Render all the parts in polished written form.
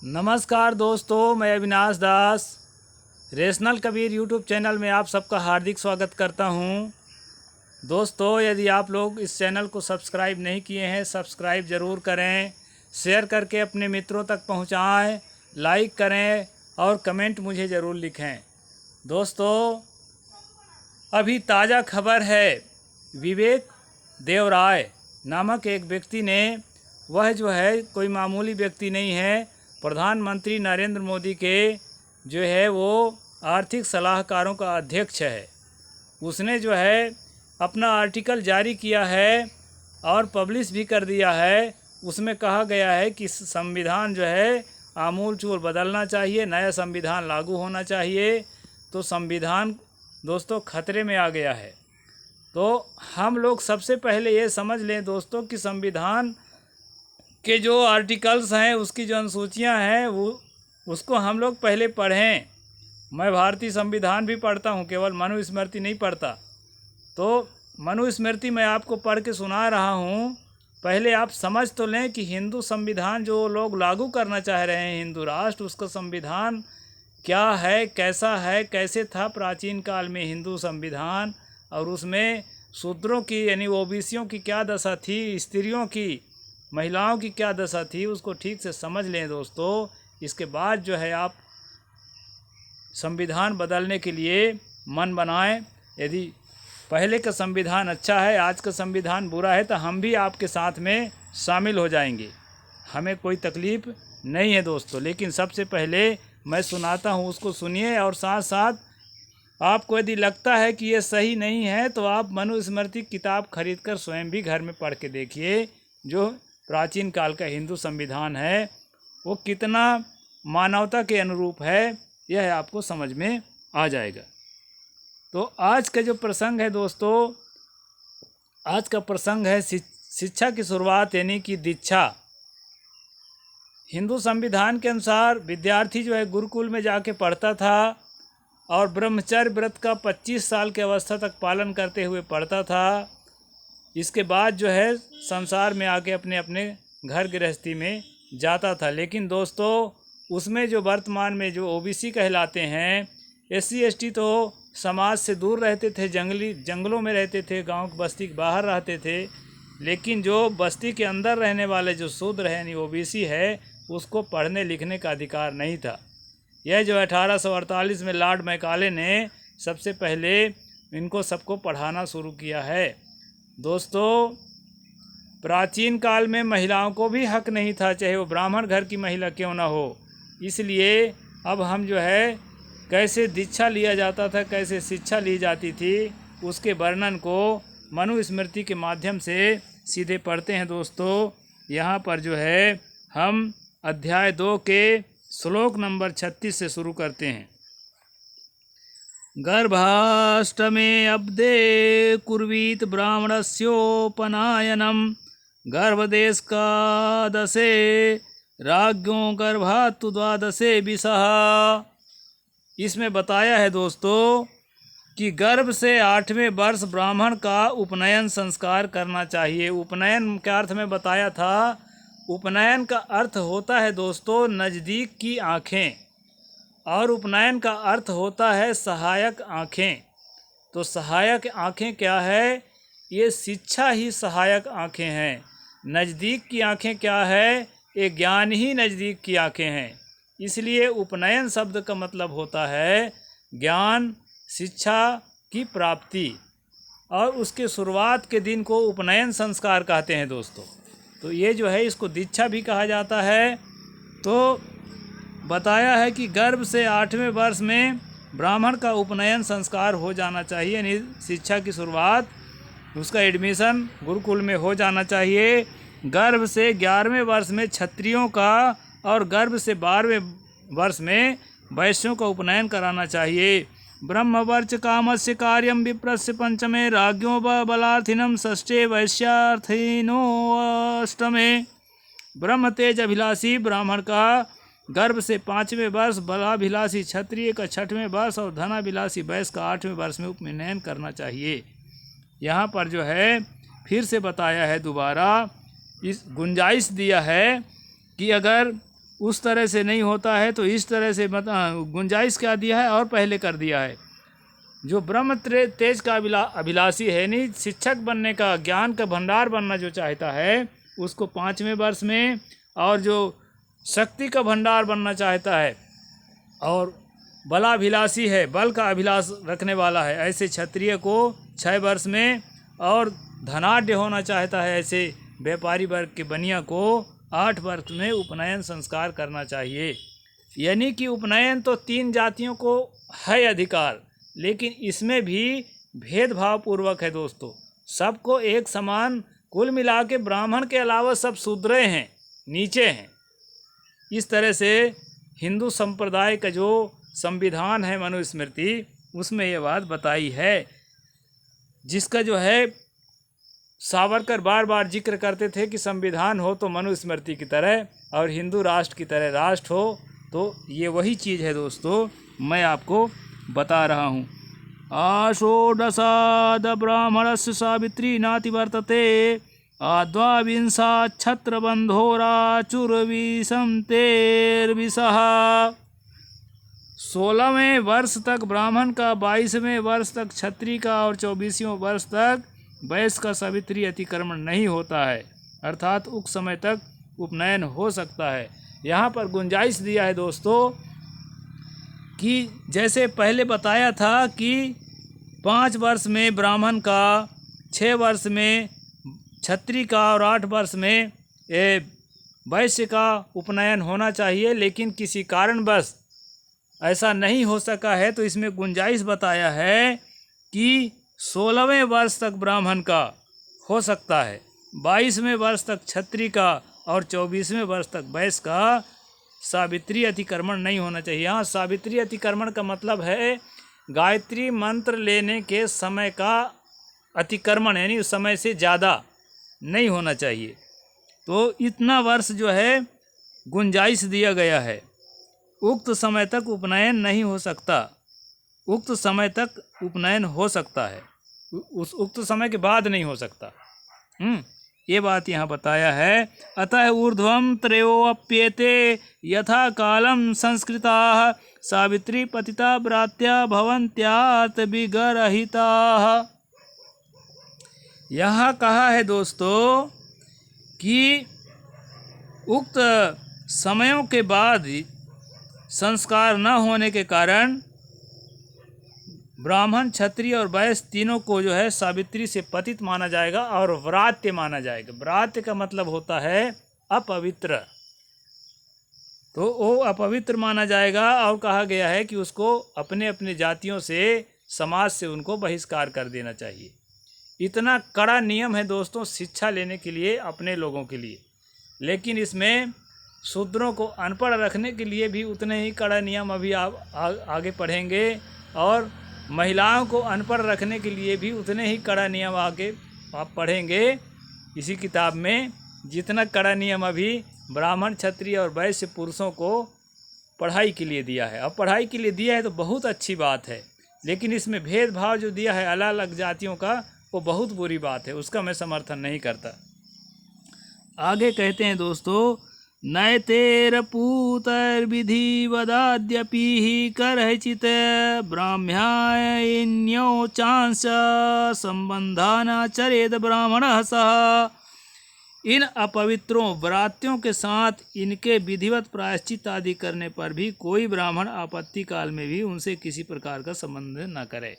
नमस्कार दोस्तों, मैं अविनाश दास रेशनल कबीर यूट्यूब चैनल में आप सबका हार्दिक स्वागत करता हूं। दोस्तों, यदि आप लोग इस चैनल को सब्सक्राइब नहीं किए हैं, सब्सक्राइब ज़रूर करें, शेयर करके अपने मित्रों तक पहुंचाएं, लाइक करें और कमेंट मुझे ज़रूर लिखें। दोस्तों, अभी ताज़ा खबर है, विवेक देवराय नामक एक व्यक्ति ने, वह जो है कोई मामूली व्यक्ति नहीं है, प्रधानमंत्री नरेंद्र मोदी के जो है वो आर्थिक सलाहकारों का अध्यक्ष है। उसने जो है अपना आर्टिकल जारी किया है और पब्लिश भी कर दिया है। उसमें कहा गया है कि संविधान जो है आमूल चूल बदलना चाहिए, नया संविधान लागू होना चाहिए। तो संविधान दोस्तों खतरे में आ गया है। तो हम लोग सबसे पहले ये समझ लें दोस्तों कि संविधान के जो आर्टिकल्स हैं, उसकी जो अनुसूचियाँ हैं, उसको हम लोग पहले पढ़ें। मैं भारतीय संविधान भी पढ़ता हूँ, केवल मनुस्मृति नहीं पढ़ता। तो मनुस्मृति मैं आपको पढ़ के सुना रहा हूँ। पहले आप समझ तो लें कि हिंदू संविधान जो लोग लागू करना चाह रहे हैं, हिंदू राष्ट्र, उसका संविधान क्या है, कैसा है, कैसे था प्राचीन काल में हिंदू संविधान, और उसमें शूद्रों की यानी ओबीसियों की क्या दशा थी, स्त्रियों की, महिलाओं की क्या दशा थी, उसको ठीक से समझ लें दोस्तों। इसके बाद जो है आप संविधान बदलने के लिए मन बनाएं। यदि पहले का संविधान अच्छा है, आज का संविधान बुरा है, तो हम भी आपके साथ में शामिल हो जाएंगे, हमें कोई तकलीफ़ नहीं है दोस्तों। लेकिन सबसे पहले मैं सुनाता हूँ, उसको सुनिए, और साथ साथ आपको यदि लगता है कि ये सही नहीं है तो आप मनुस्मृति किताब खरीद कर स्वयं भी घर में पढ़ के देखिए। जो प्राचीन काल का हिंदू संविधान है वो कितना मानवता के अनुरूप है, यह आपको समझ में आ जाएगा। तो आज का जो प्रसंग है दोस्तों, आज का प्रसंग है शिक्षा की शुरुआत यानी कि दीक्षा। हिंदू संविधान के अनुसार विद्यार्थी जो है गुरुकुल में जाके पढ़ता था और ब्रह्मचर्य व्रत का 25 साल की अवस्था तक पालन करते हुए पढ़ता था। इसके बाद जो है संसार में आके अपने अपने घर गृहस्थी में जाता था। लेकिन दोस्तों, उसमें जो वर्तमान में जो ओबीसी कहलाते हैं, एससी एसटी तो समाज से दूर रहते थे, जंगलों में रहते थे, गांव बस्ती के बाहर रहते थे। लेकिन जो बस्ती के अंदर रहने वाले जो शूद्र है यानी ओबीसी है, उसको पढ़ने लिखने का अधिकार नहीं था। यह जो 1848 में लॉर्ड मैकाले ने सबसे पहले इनको सबको पढ़ाना शुरू किया है। दोस्तों, प्राचीन काल में महिलाओं को भी हक नहीं था, चाहे वो ब्राह्मण घर की महिला क्यों ना हो। इसलिए अब हम जो है कैसे दीक्षा लिया जाता था, कैसे शिक्षा ली जाती थी, उसके वर्णन को मनुस्मृति के माध्यम से सीधे पढ़ते हैं दोस्तों। यहाँ पर जो है हम अध्याय 2 के श्लोक नंबर 36 से शुरू करते हैं। गर्भाष्टमे अब्दे कुर्वीत ब्राह्मणस्योपनायनम गर्भदेशकादशे राज्ञों गर्भात्तु द्वादशे विषः। इसमें बताया है दोस्तों कि गर्भ से 8वें वर्ष ब्राह्मण का उपनयन संस्कार करना चाहिए। उपनयन के अर्थ में बताया था। उपनयन का अर्थ होता है दोस्तों नज़दीक की आँखें, और उपनयन का अर्थ होता है सहायक आँखें। तो सहायक आँखें क्या है? ये शिक्षा ही सहायक आँखें हैं। नज़दीक की आँखें क्या है? ये ज्ञान ही नज़दीक की आँखें हैं। इसलिए उपनयन शब्द का मतलब होता है ज्ञान, शिक्षा की प्राप्ति, और उसके शुरुआत के दिन को उपनयन संस्कार कहते हैं दोस्तों। तो ये जो है इसको दीक्षा भी कहा जाता है। तो बताया है कि गर्भ से 8वें वर्ष में ब्राह्मण का उपनयन संस्कार हो जाना चाहिए, यानी शिक्षा की शुरुआत, उसका एडमिशन गुरुकुल में हो जाना चाहिए। गर्भ से 11वें वर्ष में क्षत्रियों का और गर्भ से 12वें वर्ष में वैश्यों का उपनयन कराना चाहिए। ब्रह्मवर्च कामस्य कार्यम विप्रस्य पंचमे राज्ञो बलार्थिनम षष्ठे वैश्यार्थिनो अष्टमे। ब्रह्म तेज अभिलाषी ब्राह्मण का गर्भ से 5वें वर्ष, बलाभिलाषी क्षत्रिय का 6वें वर्ष और धनाभिलाषी वैश्य का 8वें वर्ष में उपनयन करना चाहिए। यहाँ पर जो है फिर से बताया है, दोबारा इस गुंजाइश दिया है कि अगर उस तरह से नहीं होता है, तो इस तरह से गुंजाइश क्या दिया है और पहले कर दिया है। जो ब्रह्म तेज का अभिलाषी है, नहीं शिक्षक बनने का, ज्ञान का भंडार बनना जो चाहता है, उसको 5वें वर्ष में, और जो शक्ति का भंडार बनना चाहता है और बलाभिलाषी है, बल का अभिलाष रखने वाला है, ऐसे क्षत्रिय को 6 वर्ष में, और धनाढ़ होना चाहता है ऐसे व्यापारी वर्ग के बनिया को 8 वर्ष में उपनयन संस्कार करना चाहिए। यानी कि उपनयन तो 3 जातियों को है अधिकार, लेकिन इसमें भी भेदभाव पूर्वक है दोस्तों। सबको एक समान, कुल मिला के ब्राह्मण के अलावा सब शूद्र हैं, नीचे हैं। इस तरह से हिंदू संप्रदाय का जो संविधान है मनुस्मृति, उसमें ये बात बताई है, जिसका जो है सावरकर बार बार जिक्र करते थे कि संविधान हो तो मनुस्मृति की तरह, और हिंदू राष्ट्र की तरह राष्ट्र हो। तो ये वही चीज़ है दोस्तों, मैं आपको बता रहा हूँ। आषोडशाद ब्राह्मणस्य सावित्री नाति वर्तते, आद्वाविंशा छत्रबंधोराचुर्विशंतेर्विशः। 16वें वर्ष तक ब्राह्मण का, 22वें वर्ष तक क्षत्रिय का, और 24वें वर्ष तक वैश्य का सावित्री अतिक्रमण नहीं होता है, अर्थात उस समय तक उपनयन हो सकता है। यहाँ पर गुंजाइश दिया है दोस्तों कि जैसे पहले बताया था कि 5 वर्ष में ब्राह्मण का, 6 वर्ष में क्षत्रिय का, और 8 वर्ष में वैश्य का उपनयन होना चाहिए, लेकिन किसी कारणवश ऐसा नहीं हो सका है, तो इसमें गुंजाइश बताया है कि 16वें वर्ष तक ब्राह्मण का हो सकता है, 22वें वर्ष तक क्षत्रिय का, और 24वें वर्ष तक वैश्य का सावित्री अतिक्रमण नहीं होना चाहिए। यहाँ सावित्री अतिक्रमण का मतलब है गायत्री मंत्र लेने के समय का अतिक्रमण, यानी उस समय से ज़्यादा नहीं होना चाहिए। तो इतना वर्ष जो है गुंजाइश दिया गया है। उक्त समय तक उपनयन नहीं हो सकता, उक्त समय तक उपनयन हो सकता है, उस उक्त समय के बाद नहीं हो सकता। ये बात यहाँ बताया है। अतः ऊर्ध्वं त्रयोऽप्येते यथा कालं संस्कृताः, सावित्री पतिता भ्रात्या भवन्त्यात् विगरहिताः। यहाँ कहा है दोस्तों कि उक्त समयों के बाद संस्कार न होने के कारण ब्राह्मण, क्षत्रिय और वैश्य तीनों को जो है सावित्री से पतित माना जाएगा और व्रात्य माना जाएगा। व्रात्य का मतलब होता है अपवित्र, तो वो अपवित्र माना जाएगा, और कहा गया है कि उसको अपने अपने जातियों से, समाज से उनको बहिष्कार कर देना चाहिए। इतना कड़ा नियम है दोस्तों शिक्षा लेने के लिए, अपने लोगों के लिए। लेकिन इसमें शूद्रों को अनपढ़ रखने के लिए भी उतने ही कड़ा नियम अभी आप आगे पढ़ेंगे, और महिलाओं को अनपढ़ रखने के लिए भी उतने ही कड़ा नियम आगे आप पढ़ेंगे इसी किताब में, जितना कड़ा नियम अभी ब्राह्मण, क्षत्रिय और वैश्य पुरुषों को पढ़ाई के लिए दिया है। अब पढ़ाई के लिए दिया है तो बहुत अच्छी बात है, लेकिन इसमें भेदभाव जो दिया है अलग अलग जातियों का, वो बहुत बुरी बात है, उसका मैं समर्थन नहीं करता। आगे कहते हैं दोस्तों, नैतेरपूतर्विधिवदाद्यपि करहिचित् ब्राह्म्यायन्यो चांस संबंधानाचरेद ब्राह्मणः सः। इन अपवित्रों व्रात्यों के साथ इनके विधिवत प्रायश्चित आदि करने पर भी कोई ब्राह्मण आपत्ति काल में भी उनसे किसी प्रकार का संबंध न करे।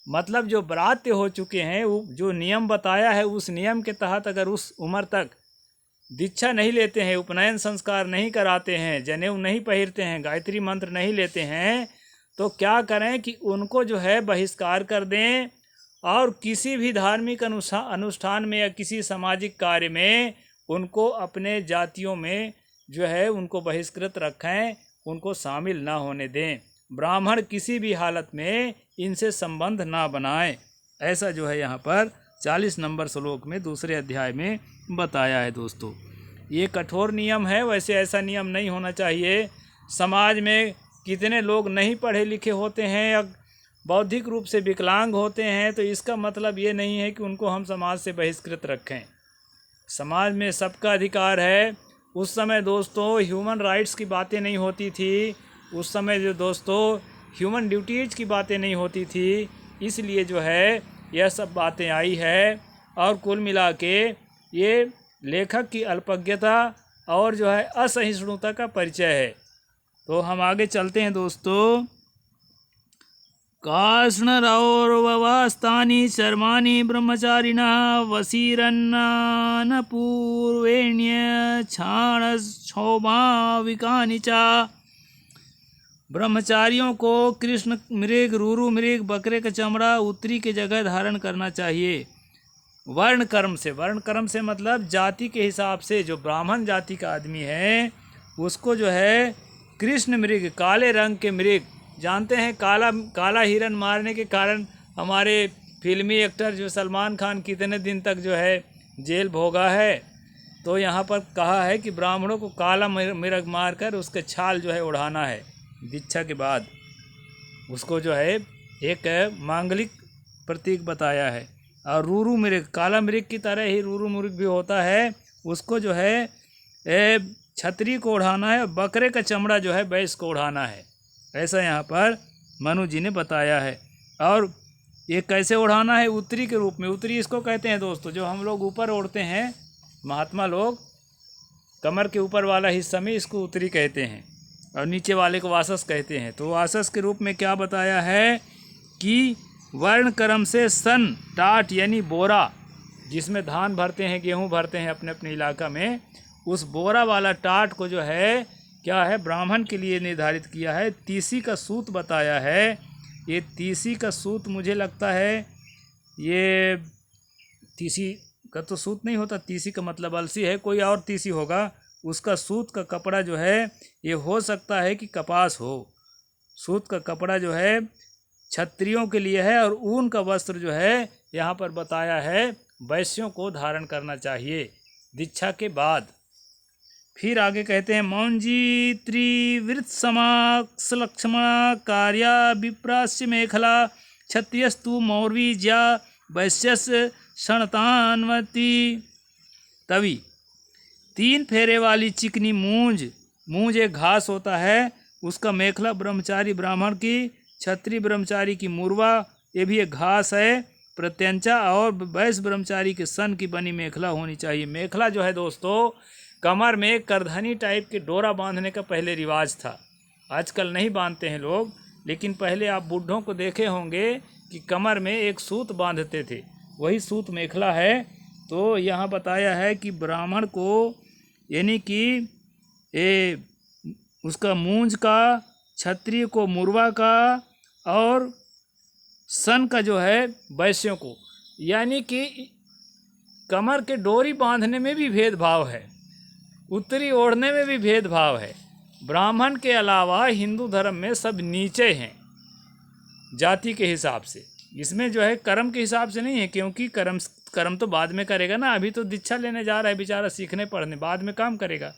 मतलब जो व्रात्य हो चुके हैं, जो नियम बताया है उस नियम के तहत अगर उस उम्र तक दीक्षा नहीं लेते हैं, उपनयन संस्कार नहीं कराते हैं, जनेऊ नहीं पहिरते हैं, गायत्री मंत्र नहीं लेते हैं, तो क्या करें कि उनको जो है बहिष्कार कर दें, और किसी भी धार्मिक अनुष्ठान में या किसी सामाजिक कार्य में उनको अपने जातियों में जो है उनको बहिष्कृत रखें, उनको शामिल ना होने दें। ब्राह्मण किसी भी हालत में इनसे संबंध ना बनाएं। ऐसा जो है यहाँ पर 40 नंबर श्लोक में दूसरे अध्याय में बताया है दोस्तों। ये कठोर नियम है, वैसे ऐसा नियम नहीं होना चाहिए। समाज में कितने लोग नहीं पढ़े लिखे होते हैं या बौद्धिक रूप से विकलांग होते हैं, तो इसका मतलब ये नहीं है कि उनको हम समाज से बहिष्कृत रखें। समाज में सबका अधिकार है, उस समय दोस्तों ह्यूमन राइट्स की बातें नहीं होती थी, उस समय जो दोस्तों ह्यूमन ड्यूटीज़ की बातें नहीं होती थी, इसलिए जो है यह सब बातें आई है। और कुल मिला के ये लेखक की अल्पज्ञता और जो है असहिष्णुता का परिचय है। तो हम आगे चलते हैं दोस्तों। कार्ष्णरौरवास्तानि शर्माणि ब्रह्मचारिणः वसीरन्नान पूर्वेण्य क्षौभाविकानि च। ब्रह्मचारियों को कृष्ण मृग, रूरू मृग, बकरे का चमड़ा, उत्तरी की जगह धारण करना चाहिए। वर्ण कर्म से, वर्ण कर्म से मतलब जाति के हिसाब से, जो ब्राह्मण जाति का आदमी है उसको जो है कृष्ण मृग, काले रंग के मृग, जानते हैं काला हिरन मारने के कारण हमारे फिल्मी एक्टर जो सलमान खान कितने दिन तक जो है जेल भोगा है। तो यहाँ पर कहा है कि ब्राह्मणों को काला मृग मारकर उसके छाल जो है उड़ाना है। दीक्षा के बाद उसको जो है एक मांगलिक प्रतीक बताया है। और रूरू मृग, काला मृग की तरह ही रूरू मृग भी होता है, उसको जो है छतरी को उड़ाना है, और बकरे का चमड़ा जो है भैंस को उड़ाना है, ऐसा यहाँ पर मनु जी ने बताया है। और ये कैसे उड़ाना है? उत्तरी के रूप में। उत्तरी इसको कहते हैं दोस्तों, जो हम लोग ऊपर ओढ़ते हैं, महात्मा लोग कमर के ऊपर वाला हिस्सा में इसको उत्तरी कहते हैं, और नीचे वाले को वासस कहते हैं। तो वासस के रूप में क्या बताया है कि वर्ण कर्म से सन, टाट यानी बोरा, जिसमें धान भरते हैं, गेहूं भरते हैं अपने अपने इलाका में, उस बोरा वाला टाट को जो है क्या है ब्राह्मण के लिए निर्धारित किया है। तीसी का सूत बताया है। ये तीसी का सूत मुझे लगता है ये तीसी का तो सूत नहीं होता, तीसी का मतलब अलसी है, कोई और तीसी होगा। उसका सूत का कपड़ा जो है ये हो सकता है कि कपास हो। सूत का कपड़ा जो है क्षत्रियों के लिए है, और ऊन का वस्त्र जो है यहाँ पर बताया है वैश्यों को धारण करना चाहिए दीक्षा के बाद। फिर आगे कहते हैं मौंजी त्रिवृत समाक्षलक्ष्मणा कार्या विप्रास्य मेखला क्षत्रियस्तु मौर्वी ज्या वैश्यस्य क्षणतान्वती तवी। 3 फेरे वाली चिकनी मूंज एक घास होता है, उसका मेखला ब्रह्मचारी ब्राह्मण की, क्षत्रिय ब्रह्मचारी की मुरवा, ये भी एक घास है, प्रत्यंचा, और वैश्य ब्रह्मचारी के सन की बनी मेखला होनी चाहिए। मेखला जो है दोस्तों कमर में करधनी टाइप के डोरा बांधने का पहले रिवाज था, आजकल नहीं बांधते हैं लोग, लेकिन पहले आप बूढ़ों को देखे होंगे कि कमर में एक सूत बांधते थे, वही सूत मेखला है। तो यहाँ बताया है कि ब्राह्मण को यानी कि उसका मूंज का, क्षत्रिय को मुरवा का, और सन का जो है वैश्यों को, यानी कि कमर के डोरी बांधने में भी भेदभाव है, उत्तरी ओढ़ने में भी भेदभाव है। ब्राह्मण के अलावा हिंदू धर्म में सब नीचे हैं जाति के हिसाब से, इसमें जो है कर्म के हिसाब से नहीं है, क्योंकि कर्म तो बाद में करेगा ना, अभी तो दीक्षा लेने जा रहा है बेचारा, सीखने पढ़ने, बाद में काम करेगा।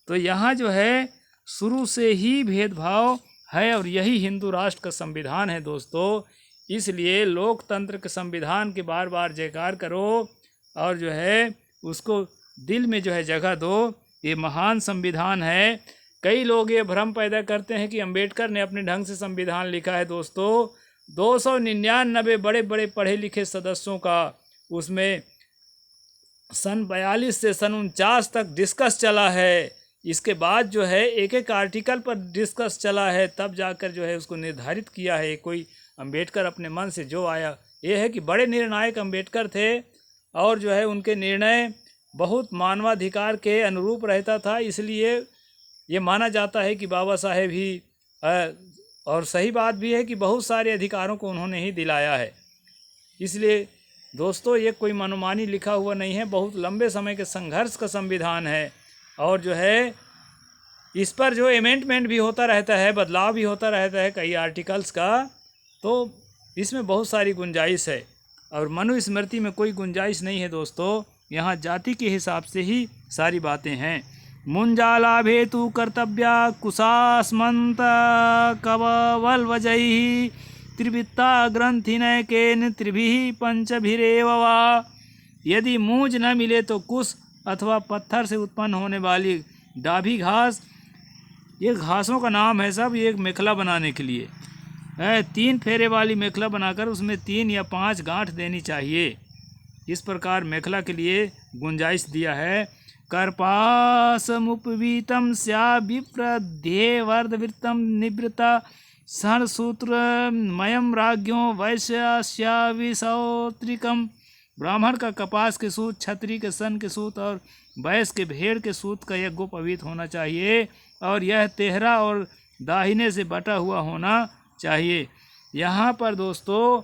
तो यहाँ जो है शुरू से ही भेदभाव है, और यही हिंदू राष्ट्र का संविधान है दोस्तों। इसलिए लोकतंत्र के संविधान के बार बार जयकार करो, और जो है उसको दिल में जो है जगह दो। ये महान संविधान है। कई लोग ये भ्रम पैदा करते हैं कि अंबेडकर ने अपने ढंग से संविधान लिखा है। दोस्तों 299 बड़े बड़े पढ़े लिखे सदस्यों का उसमें सन 42 से सन 49 तक डिस्कस चला है। इसके बाद जो है एक एक आर्टिकल पर डिस्कस चला है, तब जाकर जो है उसको निर्धारित किया है। कोई अंबेडकर अपने मन से जो आया, ये है कि बड़े निर्णायक अंबेडकर थे, और जो है उनके निर्णय बहुत मानवाधिकार के अनुरूप रहता था। इसलिए ये माना जाता है कि बाबा साहेब ही, और सही बात भी है कि बहुत सारे अधिकारों को उन्होंने ही दिलाया है। इसलिए दोस्तों ये कोई मनमानी लिखा हुआ नहीं है, बहुत लंबे समय के संघर्ष का संविधान है। और जो है इस पर जो अमेंडमेंट भी होता रहता है, बदलाव भी होता रहता है कई आर्टिकल्स का, तो इसमें बहुत सारी गुंजाइश है। और मनुस्मृति में कोई गुंजाइश नहीं है दोस्तों, यहाँ जाति के हिसाब से ही सारी बातें हैं। मुंजालाभे तु कर्तव्या कुशास्मंत कवल्वजैः त्रिवित्ता ग्रंथिनैकेन त्रिभिः पंचभिरेव वा। यदि मूंज न मिले तो कुश, अथवा पत्थर से उत्पन्न होने वाली डाभी घास, ये घासों का नाम है सब, ये एक मेखला बनाने के लिए है। 3 फेरे वाली मेखला बनाकर उसमें 3 या 5 गांठ देनी चाहिए। इस प्रकार मेखला के लिए गुंजाइश दिया है। कर्पासमुपवीतं स्या विप्रध्येवर्धवृत्तं निवृत्ता सणसूत्रमयं राज्ञो वैश्यास्याविसौत्रिकम्। ब्राह्मण का कपास के सूत, क्षत्रिय के सन के सूत और वैश्य के भेड़ के सूत का यज्ञोपवीत होना चाहिए और यह तेहरा और दाहिने से बटा हुआ होना चाहिए। यहाँ पर दोस्तों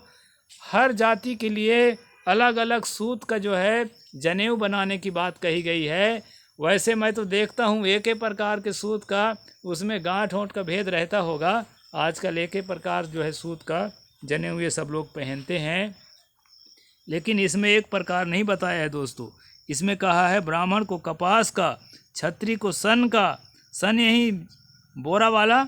हर जाति के लिए अलग अलग सूत का जो है जनेऊ बनाने की बात कही गई है। वैसे मैं तो देखता हूँ एक ही प्रकार के सूत का उसमें गांठ होंठ का भेद रहता होगा। आजकल एक ही प्रकार जो है सूत का जनेऊ ये सब लोग पहनते हैं, लेकिन इसमें एक प्रकार नहीं बताया है दोस्तों। इसमें कहा है ब्राह्मण को कपास का, क्षत्रिय को सन का, सन यही बोरा वाला,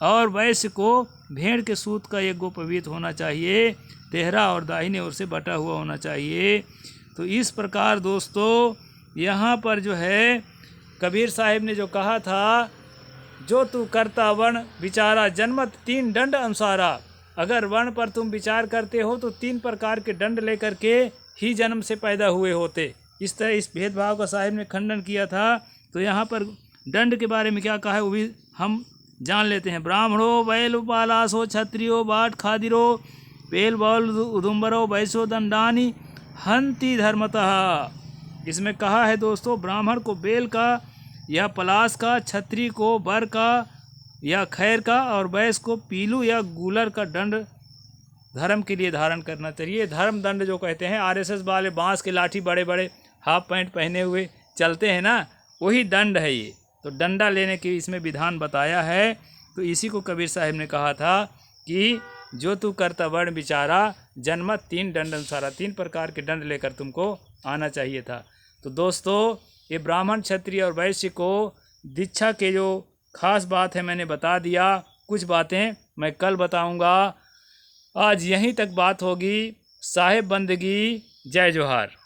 और वैश्य को भेड़ के सूत का यज्ञोपवीत होना चाहिए, तेहरा और दाहिने ओर से बटा हुआ होना चाहिए। तो इस प्रकार दोस्तों यहाँ पर जो है कबीर साहिब ने जो कहा था, जो तू करता वर्ण विचारा जन्मत 3 दंड अनुसारा। अगर वर्ण पर तुम विचार करते हो तो 3 प्रकार के दंड लेकर के ही जन्म से पैदा हुए होते। इस तरह इस भेदभाव का साहिब ने खंडन किया था। तो यहाँ पर दंड के बारे में क्या कहा है वो भी हम जान लेते हैं। ब्राह्मणो बैल उपालासो क्षत्रियो बाट खादिरो पेल बौल उदुम्बरो वैश्यो दंडानी हंति धर्मतः। इसमें कहा है दोस्तों ब्राह्मण को बेल का या पलास का, क्षत्रिय को बर का या खैर का और वैश्य को पीलू या गूलर का दंड धर्म के लिए धारण करना चाहिए। धर्म दंड जो कहते हैं, आरएसएस वाले बांस के लाठी बड़े बड़े हाफ पैंट पहने हुए चलते हैं ना, वही दंड है ये। तो डंडा लेने की इसमें विधान बताया है। तो इसी को कबीर साहिब ने कहा था कि जो तू करता वर्ण विचारा जन्मत 3 दंड अनुसारा, 3 प्रकार के दंड लेकर तुमको आना चाहिए था। तो दोस्तों ये ब्राह्मण, क्षत्रिय और वैश्य को दीक्षा के जो खास बात है मैंने बता दिया। कुछ बातें मैं कल बताऊंगा। आज यहीं तक बात होगी। साहिब बंदगी, जय जोहार।